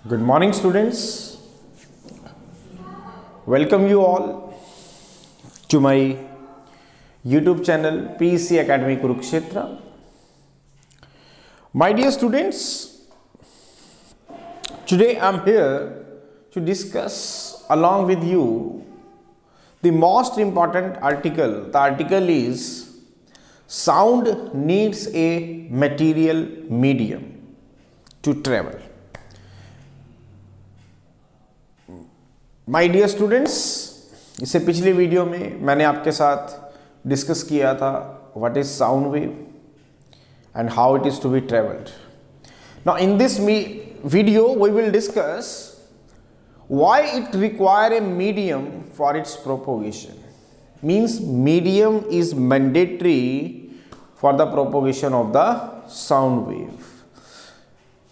Good morning, students. Welcome you all to my YouTube channel PEC Academy Kurukshetra. My dear students, today I am here to discuss along with you the most important article. The article is Sound Needs a Material Medium to Travel. My dear students, इससे पिछले video में मैंने आपके साथ discuss किया था what is sound wave and how it is to be travelled. Now in this video we will discuss why it require a medium for its propagation. Means medium is mandatory for the propagation of the sound wave.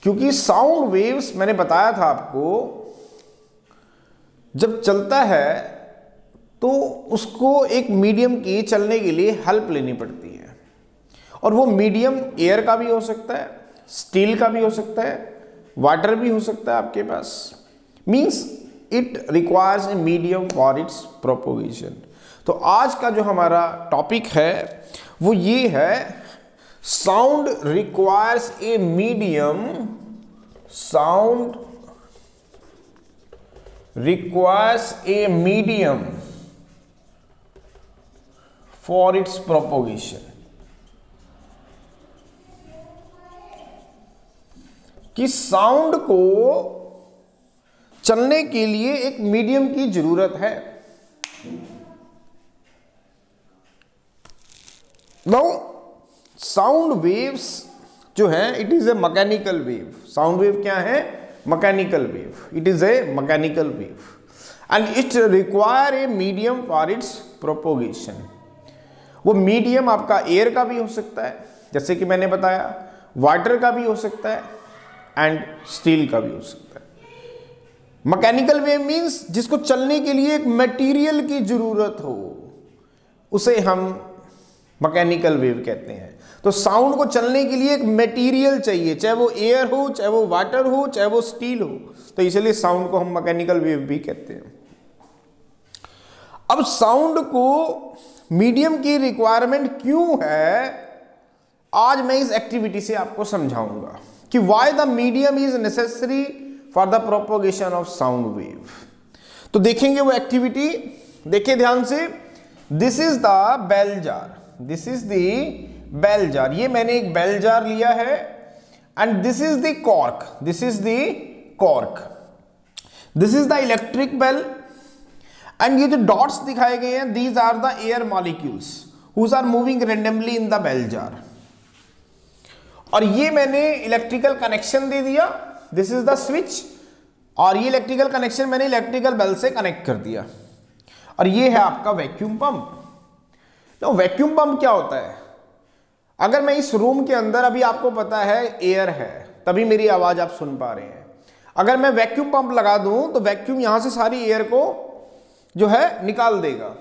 क्योंकि sound waves मैंने बताया था आपको, जब चलता है तो उसको एक मीडियम की चलने के लिए हेल्प लेनी पड़ती है, और वो मीडियम एयर का भी हो सकता है, स्टील का भी हो सकता है, वाटर भी हो सकता है आपके पास. Means it requires a medium for its propagation. तो आज का जो हमारा टॉपिक है वो ये है, sound requires a medium. Sound requires a medium for its propagation. कि साउंड को चलने के लिए एक मीडियम की जरूरत है. नाउ साउंड वेव्स जो है, it is a mechanical wave. Sound wave क्या है? Mechanical wave. It is a mechanical wave and it require a medium for its propagation. वो मीडियम आपका एयर का भी हो सकता है, जैसे कि मैंने बताया, वाटर का भी हो सकता है एंड स्टील का भी हो सकता है. मैकेनिकल वेव मीन्स जिसको चलने के लिए एक मटेरियल की जरूरत हो, उसे हम मैकेनिकल वेव कहते हैं. तो साउंड को चलने के लिए एक मटेरियल चाहिए, चाहे वो एयर हो, चाहे वो वाटर हो, चाहे वो स्टील हो. तो इसलिए साउंड को हम मैकेनिकल वेव भी कहते हैं. अब साउंड को मीडियम की रिक्वायरमेंट क्यों है, आज मैं इस एक्टिविटी से आपको समझाऊंगा कि why the medium is necessary for the propagation of sound wave. तो देखेंगे वो एक्टिविटी. देखिए ध्यान से. This is the bell jar. This is the bell jar. ये मैंने एक बेल जार लिया है and this is the cork. This is the cork. This is the electric bell and ये जो डॉट्स दिखाए गए हैं, these are the air molecules whose are moving randomly in the bell jar. और ये मैंने इलेक्ट्रिकल कनेक्शन दे दिया. This is the switch, और ये इलेक्ट्रिकल कनेक्शन मैंने इलेक्ट्रिकल बेल से कनेक्ट कर दिया. और ये है आपका वैक्यूम पंप. तो वैक्यूम पंप क्या होता है? अगर मैं इस रूम के अंदर, अभी आपको पता है एयर है, तभी मेरी आवाज आप सुन पा रहे हैं. अगर मैं वैक्यूम पंप लगा दूं तो वैक्यूम यहां से सारी एयर को जो है निकाल देगा.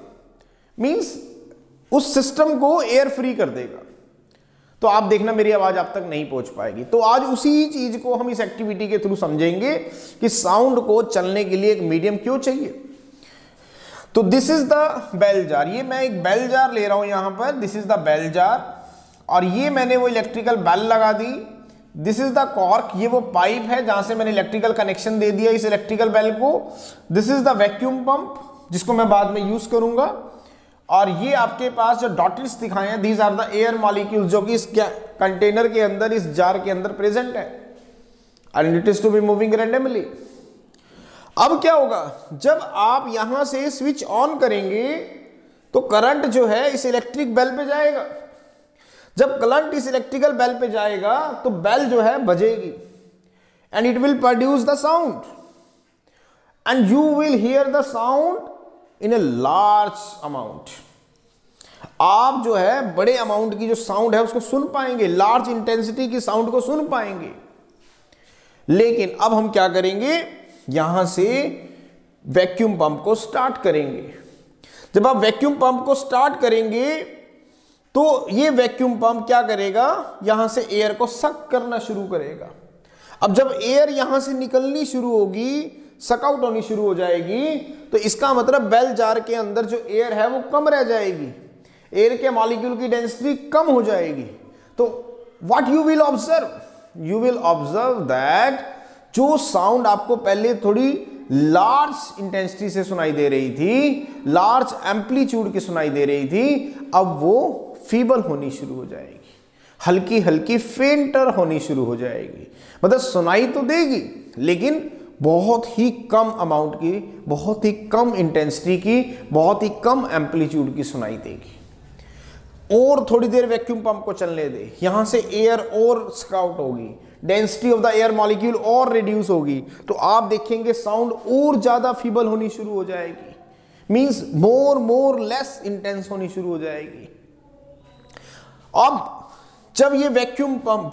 मींस उस सिस्टम को एयर फ्री कर देगा. तो आप देखना मेरी आवाज आप तक नहीं पहुंच पाएगी. तो आज उसी चीज को हम इस एक्टिविटी के थ्रू समझेंगे कि साउंड को चलने के लिए एक मीडियम क्यों चाहिए. तो this is the bell jar. ये मैं एक बेल जार ले रहा हूं यहां पर. This is the bell jar, और ये मैंने वो इलेक्ट्रिकल बेल लगा दी. This is the cork. ये वो पाइप है जहां से मैंने इलेक्ट्रिकल कनेक्शन दे दिया इस इलेक्ट्रिकल बेल को. This is the vacuum pump, जिसको मैं बाद में यूज करूंगा. और ये आपके पास जो डॉट्स दिखाए हैं, these are the air molecules, जो कि इस कंटेनर के अंदर, इस जार के अंदर प्रेजेंट है, and it is to be moving randomly. अब क्या होगा, जब आप यहां से स्विच ऑन करेंगे तो करंट जो है इस इलेक्ट्रिक बेल पे जाएगा. जब करंट इस इलेक्ट्रिकल बेल पे जाएगा तो बेल जो है बजेगी and it will produce the sound, and you will hear the sound in a large amount. आप जो है बड़े अमाउंट की जो साउंड है उसको सुन पाएंगे, लार्ज इंटेंसिटी की साउंड को सुन पाएंगे. लेकिन अब हम क्या करेंगे, यहां से वैक्यूम पंप को स्टार्ट करेंगे. जब आप वैक्यूम पंप को स्टार्ट करेंगे तो ये वैक्यूम पंप क्या करेगा, यहां से एयर को सक करना शुरू करेगा. अब जब एयर यहां से निकलनी शुरू होगी, सकआउट होनी शुरू हो जाएगी, तो इसका मतलब बेल जार के अंदर जो एयर है वो कम रह जाएगी, एयर के मॉलिक्यूल की डेंसिटी कम हो जाएगी। तो what you will observe that जो साउंड आपको पहले थोड़ी लार्ज इंटेंसिटी से सुनाई दे रही थी, लार्ज एम्पलीट्यूड की सुनाई दे रही थी, अब वो फीबल होनी शुरू हो जाएगी, हल्की हल्की फेंटर होनी शुरू हो जाएगी। मतलब सुनाई तो देगी लेकिन बहुत ही कम अमाउंट की, बहुत ही कम इंटेंसिटी की, बहुत ही कम एम्पलीट्यूड की सुनाई देगी। और थोड़ी देर वैक्यूम पंप को चलने दे, यहां से एयर और स्काउट होगी, density of the air molecule और रिड्यूस होगी, तो आप देखेंगे साउंड और ज्यादा फीबल होनी शुरू हो जाएगी, मींस मोर लेस इंटेंस होनी शुरू हो जाएगी। अब जब ये वैक्यूम पंप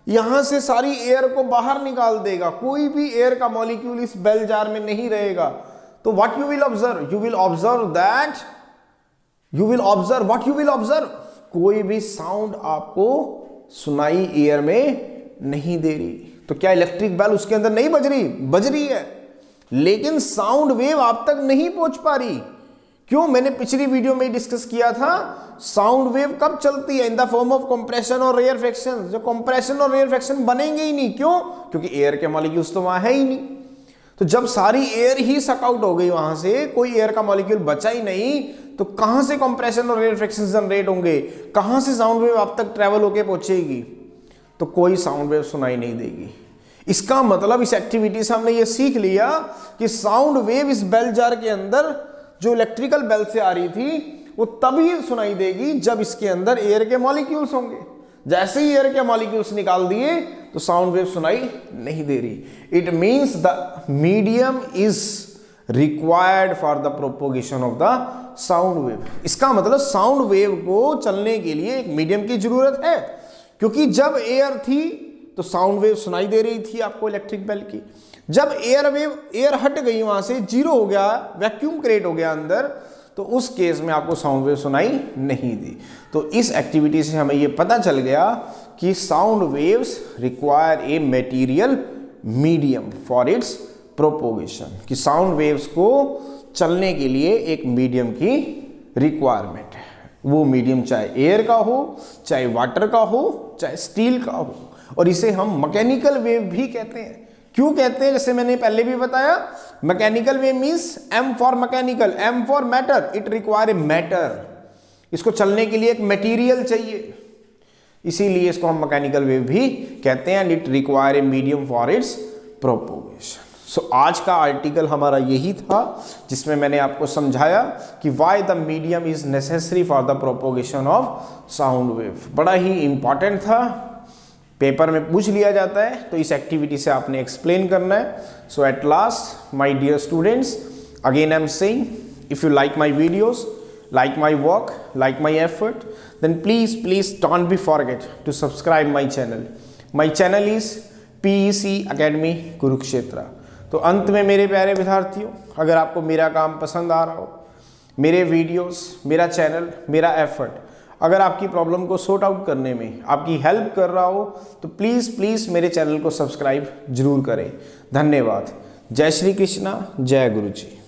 यहां से सारी एयर को बाहर निकाल देगा, कोई भी एयर का मॉलिक्यूल इस बेल जार में नहीं रहेगा, तो what you will observe, you will observe कोई भी साउंड आपको सुनाई एयर में नहीं दे रही। तो क्या इलेक्ट्रिक बेल उसके अंदर नहीं बज रही है, लेकिन साउंड वेव आप तक नहीं पहुंच पा रही। क्यों? मैंने पिछली वीडियो में डिस्कस किया था, साउंड वेव कब चलती है, in the form of compression और रेयरफेक्शन। जो कंप्रेशन और रेयरफेक्शन बनेंगे ही नहीं, क्यों? क्योंकि एयर के मॉलिक्यूल्स तो वहां है ही नहीं। तो जब सारी एयर ही सक आउट हो गई, वहां से कोई एयर का मॉलिक्यूल बचा ही नहीं, तो कहां से कंप्रेशन और रेयरफेक्शन जनरेट होंगे, कहां से साउंड वेव आप तक ट्रेवल होके पहुंचेगी? तो कोई साउंड वेव सुनाई नहीं देगी। इसका मतलब इस एक्टिविटी से हमने ये सीख लिया कि साउंड वेव इस बेल जार के अंदर जो इलेक्ट्रिकल बेल से आ रही थी वो तभी सुनाई देगी जब इसके अंदर एयर के मॉलिक्यूल्स होंगे। जैसे ही एयर के मॉलिक्यूल्स निकाल दिए तो साउंड वेव सुनाई नहीं दे रही। It means the medium is required for the propagation of the sound wave. इसका मतलब साउंड वेव को चलने के लिए एक मीडियम की जरूरत है, क्योंकि जब एयर थी तो साउंड वेव सुनाई दे रही थी आपको इलेक्ट्रिक बेल की। जब एयर हट गई, वहां से जीरो हो गया, वैक्यूम क्रिएट हो गया अंदर, तो उस केस में आपको साउंड वेव सुनाई नहीं दी। तो इस एक्टिविटी से हमें यह पता चल गया कि sound waves require a material medium for its propagation, कि साउंड वेव्स को चलने के लिए एक मीडियम की रिक्वायरमेंट है। वो मीडियम चाहे एयर का हो, चाहे वाटर का हो, चाहे स्टील का हो, और इसे हम मैकेनिकल वेव भी कहते हैं। क्यों कहते हैं? जैसे मैंने पहले भी बताया, mechanical wave means M for mechanical, M for matter, it require a matter. इसको चलने के लिए एक मटेरियल चाहिए, इसीलिए इसको हम मैकेनिकल वेव भी कहते हैं, and it require a medium for its propagation. So आज का आर्टिकल हमारा यही था, जिसमें मैंने आपको समझाया कि why the medium is necessary for the propagation of sound wave. बड़ा ही इंपॉर्टेंट था, पेपर में पूछ लिया जाता है, तो इस एक्टिविटी से आपने एक्सप्लेन करना है। So at last my dear students, again I am saying, if you like my videos, like my work, like my effort, then please don't be forget to subscribe my channel. My channel is PEC Academy Kurukshetra. तो अंत में मेरे प्यारे विद्यार्थियों, अगर आपको मेरा काम पसंद आ रहा हो, मेरे वीडियोस, मेरा चैनल, मेरा एफर्ट अगर आपकी प्रॉब्लम को सॉर्ट आउट करने में आपकी हेल्प कर रहा हो, तो प्लीज़ मेरे चैनल को सब्सक्राइब जरूर करें। धन्यवाद। जय श्री कृष्णा, जय गुरु जी।